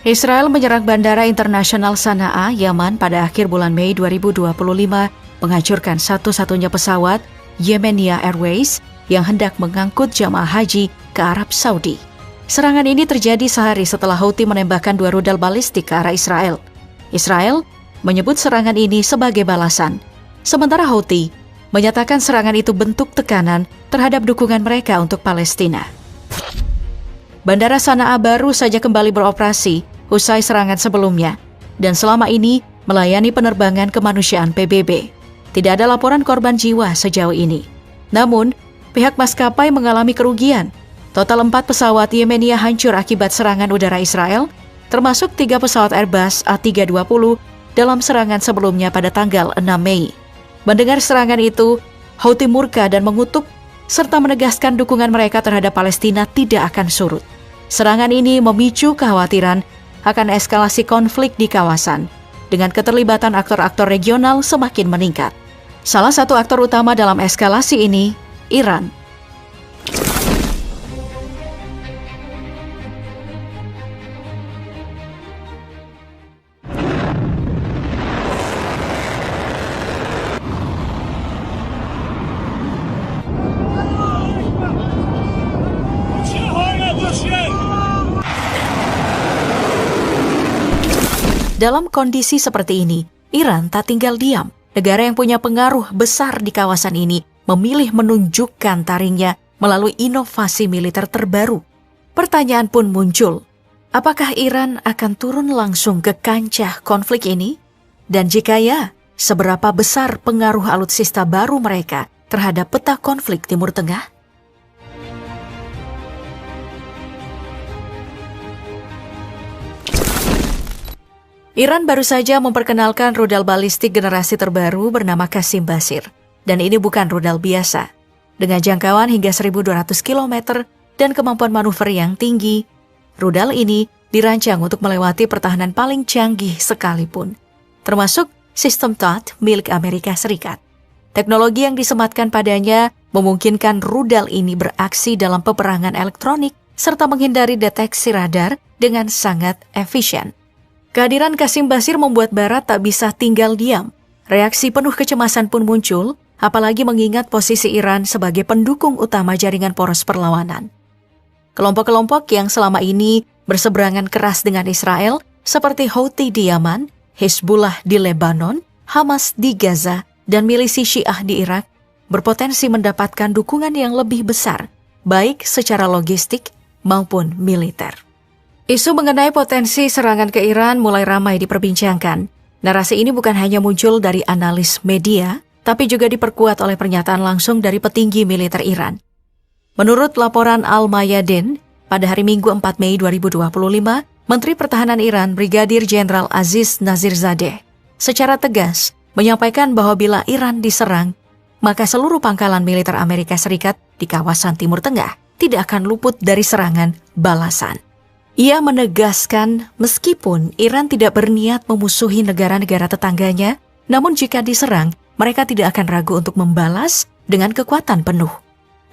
Israel menyerang Bandara Internasional Sana'a, Yaman pada akhir bulan Mei 2025, menghancurkan satu-satunya pesawat Yemenia Airways yang hendak mengangkut jamaah haji ke Arab Saudi. Serangan ini terjadi sehari setelah Houthi menembakkan 2 rudal balistik ke arah Israel. Israel menyebut serangan ini sebagai balasan, sementara Houthi menyatakan serangan itu bentuk tekanan terhadap dukungan mereka untuk Palestina. Bandara Sana'a baru saja kembali beroperasi usai serangan sebelumnya, dan selama ini melayani penerbangan kemanusiaan PBB. Tidak ada laporan korban jiwa sejauh ini. Namun, pihak maskapai mengalami kerugian. Total 4 pesawat Yemenia hancur akibat serangan udara Israel, termasuk 3 pesawat Airbus A320 dalam serangan sebelumnya pada tanggal 6 Mei. Mendengar serangan itu, Houthi murka dan mengutuk, serta menegaskan dukungan mereka terhadap Palestina tidak akan surut. Serangan ini memicu kekhawatiran akan eskalasi konflik di kawasan, dengan keterlibatan aktor-aktor regional semakin meningkat. Salah satu aktor utama dalam eskalasi ini, Iran. Dalam kondisi seperti ini, Iran tak tinggal diam. Negara yang punya pengaruh besar di kawasan ini memilih menunjukkan taringnya melalui inovasi militer terbaru. Pertanyaan pun muncul, apakah Iran akan turun langsung ke kancah konflik ini? Dan jika ya, seberapa besar pengaruh alutsista baru mereka terhadap peta konflik Timur Tengah? Iran baru saja memperkenalkan rudal balistik generasi terbaru bernama Qasim Basir. Dan ini bukan rudal biasa. Dengan jangkauan hingga 1.200 km dan kemampuan manuver yang tinggi, rudal ini dirancang untuk melewati pertahanan paling canggih sekalipun, termasuk sistem THAAD milik Amerika Serikat. Teknologi yang disematkan padanya memungkinkan rudal ini beraksi dalam peperangan elektronik serta menghindari deteksi radar dengan sangat efisien. Kehadiran Qasim Basir membuat Barat tak bisa tinggal diam. Reaksi penuh kecemasan pun muncul, apalagi mengingat posisi Iran sebagai pendukung utama jaringan poros perlawanan. Kelompok-kelompok yang selama ini berseberangan keras dengan Israel, seperti Houthi di Yaman, Hezbollah di Lebanon, Hamas di Gaza, dan milisi Syiah di Irak, berpotensi mendapatkan dukungan yang lebih besar, baik secara logistik maupun militer. Isu mengenai potensi serangan ke Iran mulai ramai diperbincangkan. Narasi ini bukan hanya muncul dari analis media, tapi juga diperkuat oleh pernyataan langsung dari petinggi militer Iran. Menurut laporan Al-Mayadin, pada hari Minggu 4 Mei 2025, Menteri Pertahanan Iran Brigadir Jenderal Aziz Nazirzadeh secara tegas menyampaikan bahwa bila Iran diserang, maka seluruh pangkalan militer Amerika Serikat di kawasan Timur Tengah tidak akan luput dari serangan balasan. Ia menegaskan meskipun Iran tidak berniat memusuhi negara-negara tetangganya, namun jika diserang, mereka tidak akan ragu untuk membalas dengan kekuatan penuh.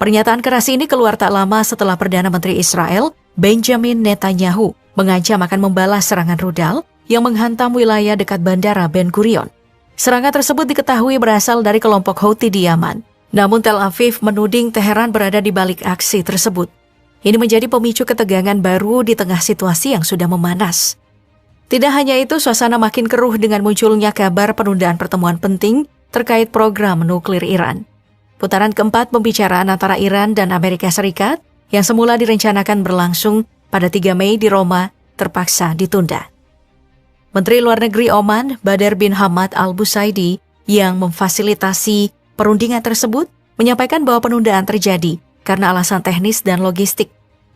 Pernyataan keras ini keluar tak lama setelah Perdana Menteri Israel, Benjamin Netanyahu, mengancam akan membalas serangan rudal yang menghantam wilayah dekat Bandara Ben Gurion. Serangan tersebut diketahui berasal dari kelompok Houthi di Yaman. Namun Tel Aviv menuding Teheran berada di balik aksi tersebut. Ini menjadi pemicu ketegangan baru di tengah situasi yang sudah memanas. Tidak hanya itu, suasana makin keruh dengan munculnya kabar penundaan pertemuan penting terkait program nuklir Iran. Putaran keempat pembicaraan antara Iran dan Amerika Serikat yang semula direncanakan berlangsung pada 3 Mei di Roma terpaksa ditunda. Menteri Luar Negeri Oman, Badr bin Hamad Al-Busaidi, yang memfasilitasi perundingan tersebut, menyampaikan bahwa penundaan terjadi karena alasan teknis dan logistik.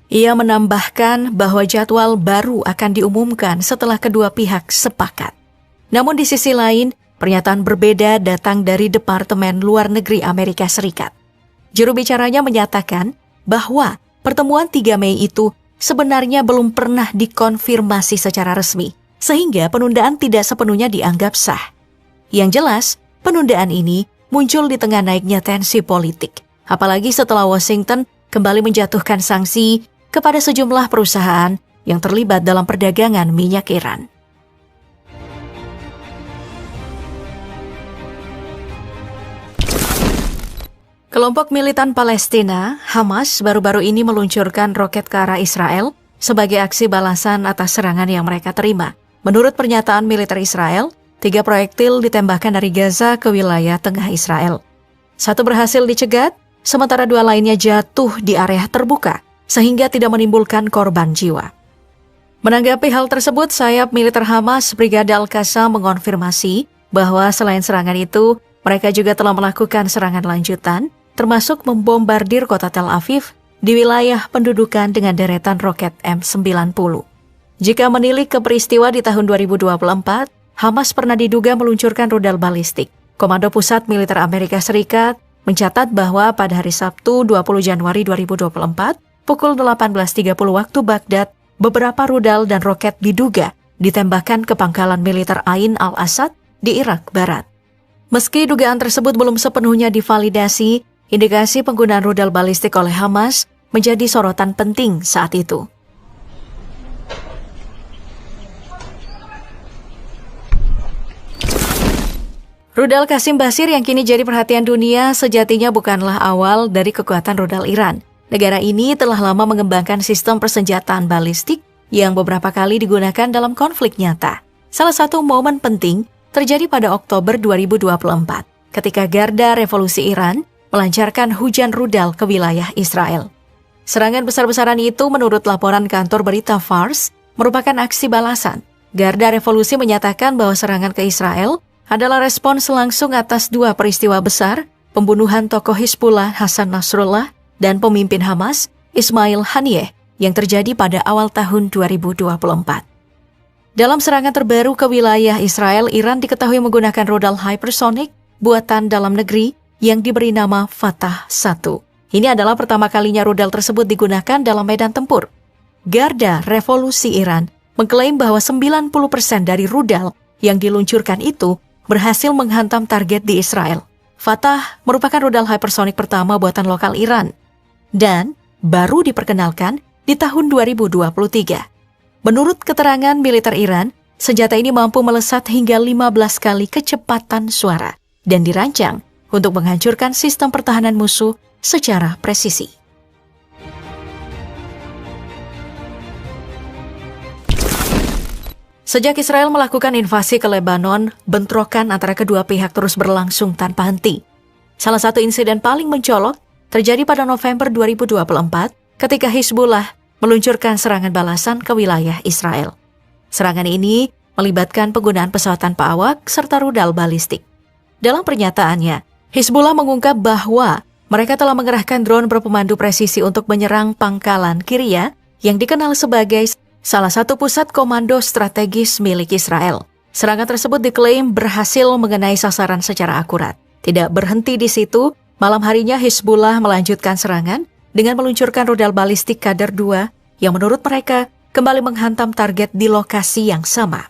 Ia menambahkan bahwa jadwal baru akan diumumkan setelah kedua pihak sepakat. Namun di sisi lain, pernyataan berbeda datang dari Departemen Luar Negeri Amerika Serikat. Juru bicaranya menyatakan bahwa pertemuan 3 Mei itu sebenarnya belum pernah dikonfirmasi secara resmi, sehingga penundaan tidak sepenuhnya dianggap sah. Yang jelas, penundaan ini muncul di tengah naiknya tensi politik, apalagi setelah Washington kembali menjatuhkan sanksi kepada sejumlah perusahaan yang terlibat dalam perdagangan minyak Iran. Kelompok militan Palestina, Hamas, baru-baru ini meluncurkan roket ke arah Israel sebagai aksi balasan atas serangan yang mereka terima. Menurut pernyataan militer Israel, 3 proyektil ditembakkan dari Gaza ke wilayah tengah Israel. 1 berhasil dicegat, sementara 2 lainnya jatuh di area terbuka, sehingga tidak menimbulkan korban jiwa. Menanggapi hal tersebut, sayap militer Hamas, Brigade Al-Qassam mengonfirmasi bahwa selain serangan itu, mereka juga telah melakukan serangan lanjutan, termasuk membombardir kota Tel Aviv di wilayah pendudukan dengan deretan roket M90. Jika menilik ke peristiwa di tahun 2024, Hamas pernah diduga meluncurkan rudal balistik. Komando Pusat Militer Amerika Serikat mencatat bahwa pada hari Sabtu 20 Januari 2024, pukul 18.30 waktu Baghdad, beberapa rudal dan roket diduga ditembakkan ke pangkalan militer Ain al-Assad di Irak Barat. Meski dugaan tersebut belum sepenuhnya divalidasi, indikasi penggunaan rudal balistik oleh Hamas menjadi sorotan penting saat itu. Rudal Qasim Basir yang kini jadi perhatian dunia sejatinya bukanlah awal dari kekuatan rudal Iran. Negara ini telah lama mengembangkan sistem persenjataan balistik yang beberapa kali digunakan dalam konflik nyata. Salah satu momen penting terjadi pada Oktober 2024, ketika Garda Revolusi Iran melancarkan hujan rudal ke wilayah Israel. Serangan besar-besaran itu menurut laporan kantor berita Fars merupakan aksi balasan. Garda Revolusi menyatakan bahwa serangan ke Israel adalah respons langsung atas 2 peristiwa besar, pembunuhan tokoh Hizbullah Hasan Nasrullah dan pemimpin Hamas Ismail Haniyeh yang terjadi pada awal tahun 2024. Dalam serangan terbaru ke wilayah Israel, Iran diketahui menggunakan rudal hypersonic buatan dalam negeri yang diberi nama Fatah 1. Ini adalah pertama kalinya rudal tersebut digunakan dalam medan tempur. Garda Revolusi Iran mengklaim bahwa 90% dari rudal yang diluncurkan itu berhasil menghantam target di Israel. Fatah merupakan rudal hypersonic pertama buatan lokal Iran dan baru diperkenalkan di tahun 2023. Menurut keterangan militer Iran, senjata ini mampu melesat hingga 15 kali kecepatan suara dan dirancang untuk menghancurkan sistem pertahanan musuh secara presisi. Sejak Israel melakukan invasi ke Lebanon, bentrokan antara kedua pihak terus berlangsung tanpa henti. Salah satu insiden paling mencolok terjadi pada November 2024 ketika Hizbullah meluncurkan serangan balasan ke wilayah Israel. Serangan ini melibatkan penggunaan pesawat tanpa awak serta rudal balistik. Dalam pernyataannya, Hizbullah mengungkap bahwa mereka telah mengerahkan drone berpemandu presisi untuk menyerang pangkalan Kiryat yang dikenal sebagai salah satu pusat komando strategis milik Israel. Serangan tersebut diklaim berhasil mengenai sasaran secara akurat. Tidak berhenti di situ, malam harinya Hizbullah melanjutkan serangan dengan meluncurkan rudal balistik Qadar 2 yang menurut mereka kembali menghantam target di lokasi yang sama.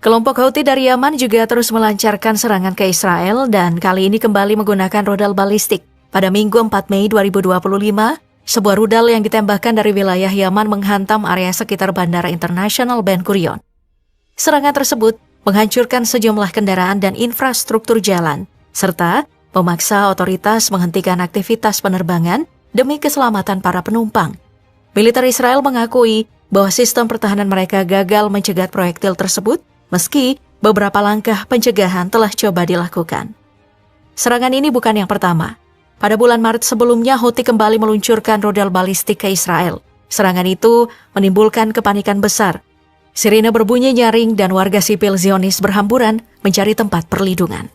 Kelompok Houthi dari Yaman juga terus melancarkan serangan ke Israel dan kali ini kembali menggunakan rudal balistik. Pada Minggu 4 Mei 2025, sebuah rudal yang ditembakkan dari wilayah Yaman menghantam area sekitar Bandara Internasional Ben Gurion. Serangan tersebut menghancurkan sejumlah kendaraan dan infrastruktur jalan, serta memaksa otoritas menghentikan aktivitas penerbangan demi keselamatan para penumpang. Militer Israel mengakui bahwa sistem pertahanan mereka gagal mencegat proyektil tersebut, meski beberapa langkah pencegahan telah coba dilakukan. Serangan ini bukan yang pertama. Pada bulan Maret sebelumnya, Houthi kembali meluncurkan rudal balistik ke Israel. Serangan itu menimbulkan kepanikan besar. Sirine berbunyi nyaring dan warga sipil Zionis berhamburan mencari tempat perlindungan.